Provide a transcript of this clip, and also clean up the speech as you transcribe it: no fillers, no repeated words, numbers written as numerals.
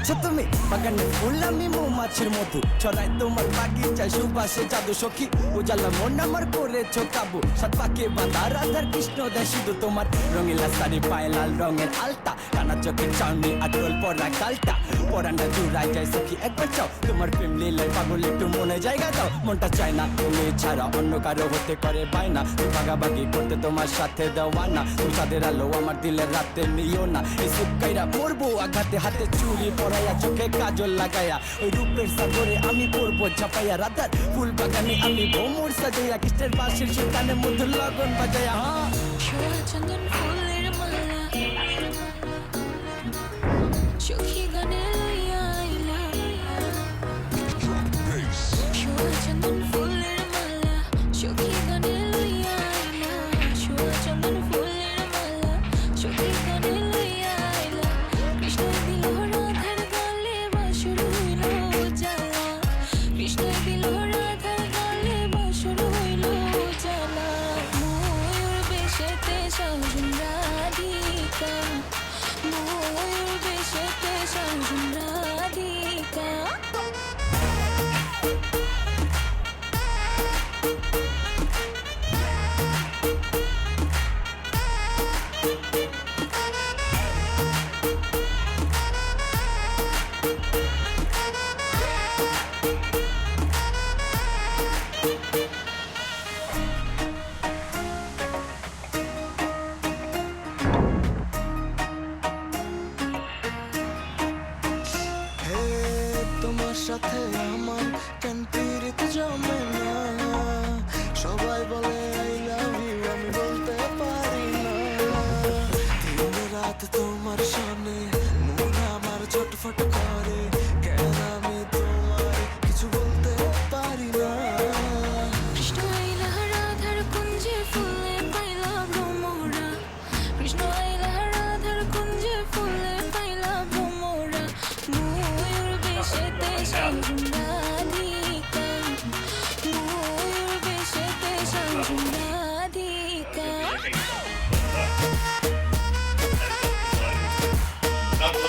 আছো তুমি বাগানে ফুল আমি মৌমাছির মধু ছড়াই তোমার বাগিচায় সুবাসে জাদু সখী উজালা মন আমার করেছো কাবু সাত পাকে বাঁধা রাধার কৃষ্ণ দেয় শুধু তোমার রঙিলা শাড়ি পায়ে লাল রঙের আলতা কানা চোখের চাউনি আটল পরা গালটা পরানটা জুড়াই যায় সখী একবার চাও তোমার প্রেম লীলায় পাগল একটু মনে জায়গা দাও মনটা চায় না তুমি ছাড়া অন্য কারো হতে করে বায়না তুই ভাগাভাগি করতে তোমার সাথে দেওয়া না তুমি তাদের আলো আমার দিলের রাতে নিও না এই সুকাইরা মরবো আঘাতে হাতে চুরি পরাইয়া চোখে কাজল লাগাইয়া ওই রূপের সাগরে আমি পড়বো ঝাপাইয়া রাধার ফুল বাগানে আমি ভ্রমর সাজাইয়া কৃষ্ণের বাঁশির সুতানের মধ্যে লগন বাজাইয়া ছোঁয়া চন্দন ফুলের মালা চোখে গানে লইয়া আইলা ছোঁয়া চন্দন ফুলের মালা চোখে গানে লইয়া আইলা ছোঁয়া চন্দন ফুলের মালা চোখে গানে লইয়া আইলা কৃষ্ণ দিল রাধার গালে বাঁশুর হইল জ্বালা কৃষ্ণ দিল রাধার গালে বাঁশুর হইল জ্বালা ময়ূর বেশেতে সাজুন রাধিকা ময়ূর বেশেতে সাজুন রাধিকা তোমার সাথে আমার কেন পীড়িত জমে না সবাই বলে আই লাভ ইউ আমি বলতে পারি না দিন রাত তোমার সামনে মন আমার ছটফট করে কেন আমি তোমার কিছু বলতে পারি না কৃষ্ণ আইলা রাধার কুঞ্জে ফুলে পাইলা ভ্রমরা কৃষ্ণ আইলা রাধার কুঞ্জে ফুলে পাইলা ভ্রমরা ময়ূর বেশেতে সাজুন